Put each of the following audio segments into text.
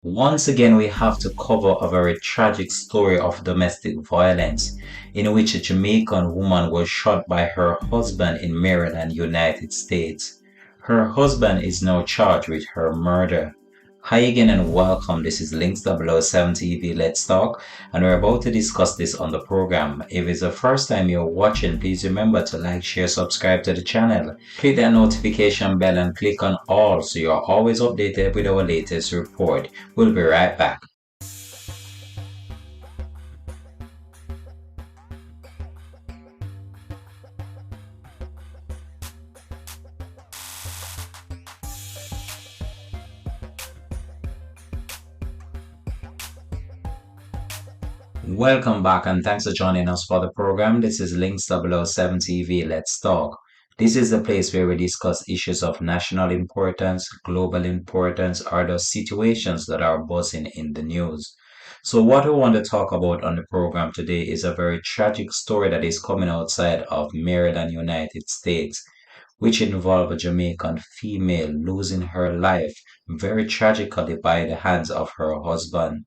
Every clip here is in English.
Once again, we have to cover a very tragic story of domestic violence in which a Jamaican woman was shot by her husband in Maryland, United States. Her husband is now charged with her murder. Hi again and welcome. This is Links007 TV Let's Talk, and we're about to discuss this on the program. If it's the first time you're watching, please remember to like, share, subscribe to the channel. Click that notification bell and click on all so you're always updated with our latest report. We'll be right back. Welcome back and thanks for joining us for the program. This is Links007 TV Let's Talk. This is the place where we discuss issues of national importance, global importance, or the situations that are buzzing in the news. So what we want to talk about on the program today is a very tragic story that is coming outside of Maryland, United States, which involved a Jamaican female losing her life very tragically by the hands of her husband.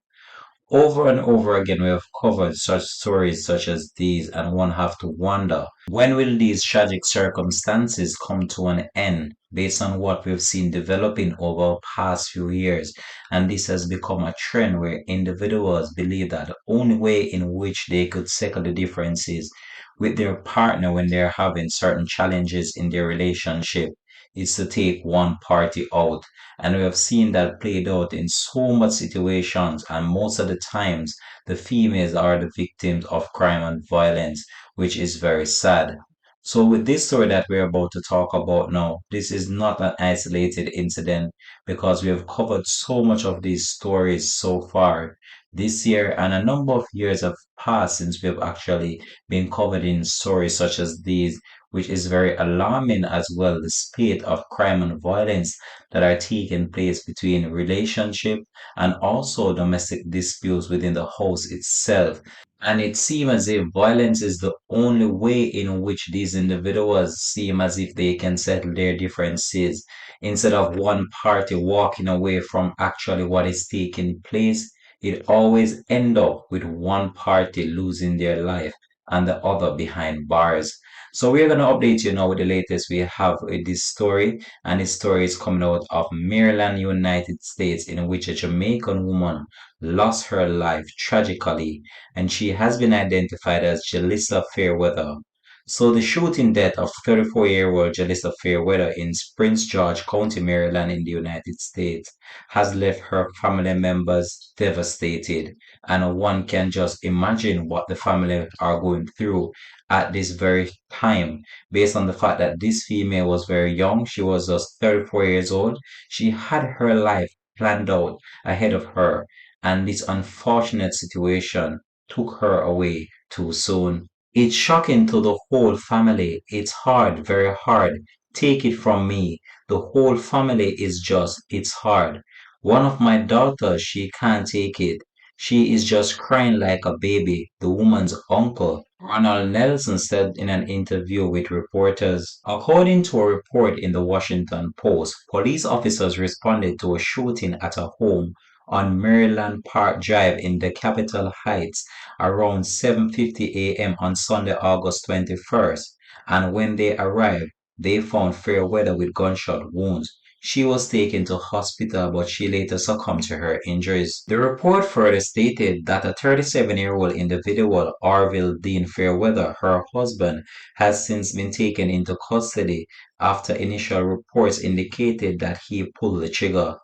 Over and over again, we have covered such stories such as these, and one have to wonder, when will these tragic circumstances come to an end based on what we've seen developing over the past few years? And this has become a trend where individuals believe that the only way in which they could settle the differences with their partner when they're having certain challenges in their relationship is to take one party out. And we have seen that played out in so much situations, and most of the times the females are the victims of crime and violence, which is very sad. So with this story that we're about to talk about now, this is not an isolated incident because we have covered so much of these stories so far this year, and a number of years have passed since we have actually been covered in stories such as these, which is very alarming as well, the spate of crime and violence that are taking place between relationship and also domestic disputes within the house itself. And it seems as if violence is the only way in which these individuals seem as if they can settle their differences instead of one party walking away from actually what is taking place. It always end up with one party losing their life and the other behind bars. So we're going to update you now with the latest we have with this story, and this story is coming out of Maryland, United States, in which a Jamaican woman lost her life tragically, and she has been identified as Jalissa Fairweather. So the shooting death of 34-year-old Jalissa Fairweather in Prince George County, Maryland in the United States has left her family members devastated, and one can just imagine what the family are going through at this very time, based on the fact that this female was very young. She was just 34 years old. She had her life planned out ahead of her, and this unfortunate situation took her away too soon. It's shocking to the whole family. It's hard, very hard. Take it from me. The whole family is just, it's hard. One of my daughters, she can't take it. She is just crying like a baby, the woman's uncle, Ronald Nelson, said in an interview with reporters. According to a report in the Washington Post, police officers responded to a shooting at a home on Maryland Park Drive in the Capitol Heights around 7:50 a.m. on Sunday, August 21st. And when they arrived, they found Fairweather with gunshot wounds. She was taken to hospital, but she later succumbed to her injuries. The report further stated that a 37-year-old individual, Orville Dean Fairweather, her husband, has since been taken into custody after initial reports indicated that he pulled the trigger.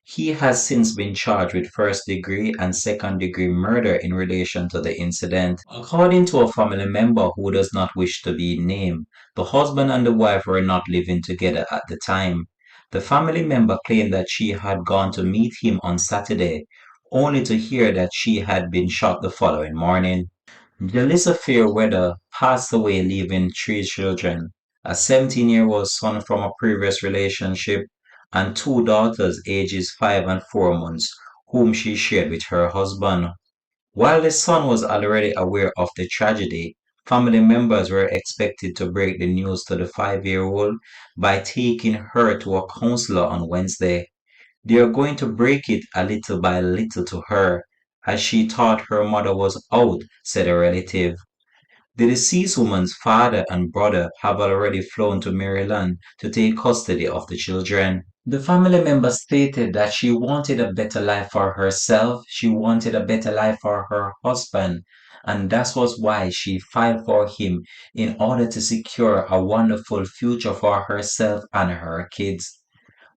He has since been charged with first degree and second degree murder in relation to the incident. According to a family member who does not wish to be named, the husband and the wife were not living together at the time. The family member claimed that she had gone to meet him on Saturday, only to hear that she had been shot the following morning. Jalissa Fairweather passed away leaving three children, a 17-year-old son from a previous relationship, and two daughters ages 5 and 4 months, whom she shared with her husband. While the son was already aware of the tragedy, family members were expected to break the news to the 5-year-old by taking her to a counselor on Wednesday. They are going to break it a little by little to her, as she thought her mother was out, said a relative. The deceased woman's father and brother have already flown to Maryland to take custody of the children. The family member stated that she wanted a better life for herself, she wanted a better life for her husband, and that was why she filed for him in order to secure a wonderful future for herself and her kids.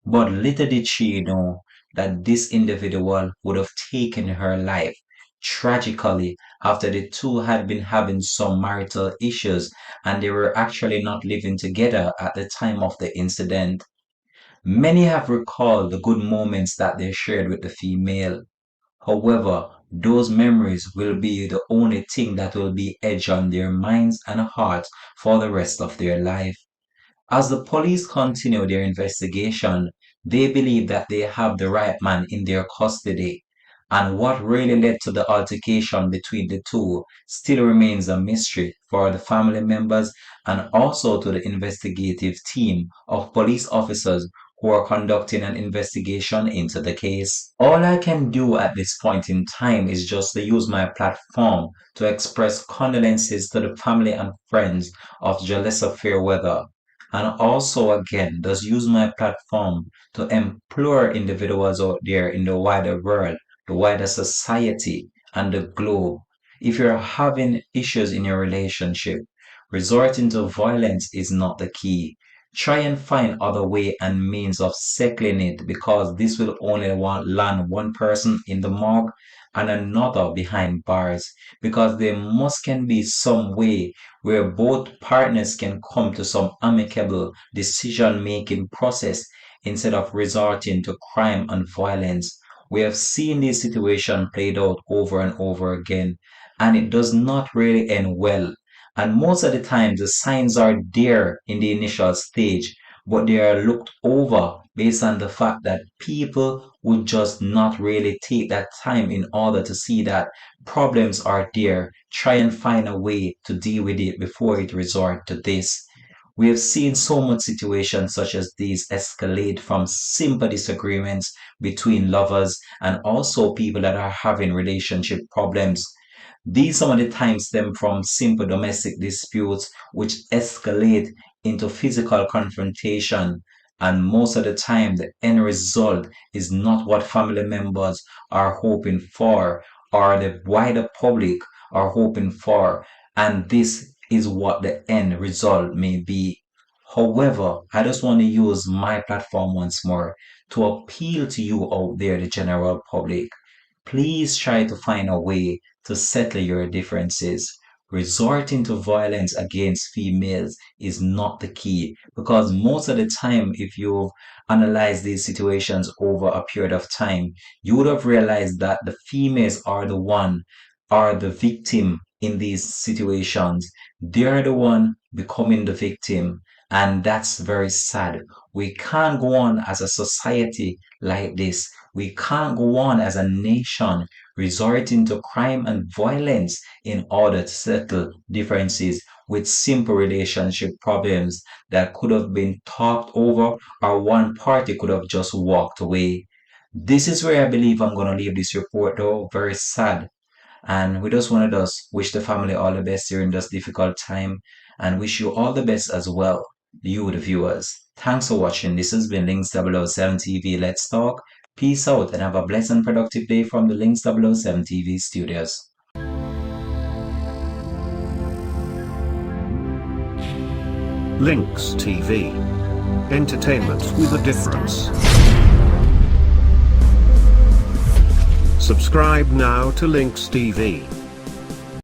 But little did she know that this individual would have taken her life tragically after the two had been having some marital issues and they were actually not living together at the time of the incident. Many have recalled the good moments that they shared with the female. However, those memories will be the only thing that will be etched on their minds and hearts for the rest of their life. As the police continue their investigation, they believe that they have the right man in their custody, and what really led to the altercation between the two still remains a mystery for the family members and also to the investigative team of police officers who are conducting an investigation into the case. All I can do at this point in time is just to use my platform to express condolences to the family and friends of Jalessa Fairweather, and also again does use my platform to implore individuals out there in the wider world, the wider society, and the globe. If you're having issues in your relationship, resorting to violence is not the key. Try and find other way and means of settling it, because this will only land one person in the morgue and another behind bars, because there must can be some way where both partners can come to some amicable decision making process instead of resorting to crime and violence. We have seen this situation played out over and over again, and it does not really end well. And most of the time, the signs are there in the initial stage, but they are looked over based on the fact that people would just not really take that time in order to see that problems are there, try and find a way to deal with it before it resort to this. We have seen so much situations such as these escalate from simple disagreements between lovers and also people that are having relationship problems. These some of the times stem from simple domestic disputes which escalate into physical confrontation, and most of the time the end result is not what family members are hoping for or the wider public are hoping for, and this is what the end result may be. However, I just want to use my platform once more to appeal to you out there, the general public. Please try to find a way to settle your differences. Resorting to violence against females is not the key, because most of the time, if you've analyzed these situations over a period of time, you would have realized that the females are the victim in these situations. They're the one becoming the victim, and that's very sad. We can't go on as a society like this. We can't go on as a nation resorting to crime and violence in order to settle differences with simple relationship problems that could have been talked over or one party could have just walked away. This is where I believe I'm going to leave this report, though. Very sad. And we just want to just wish the family all the best during this difficult time and wish you all the best as well, you the viewers. Thanks for watching. This has been Links007 TV. Let's talk. Peace out and have a blessed and productive day from the Links007 TV studios. Links TV. Entertainment with a difference. Subscribe now to Links TV.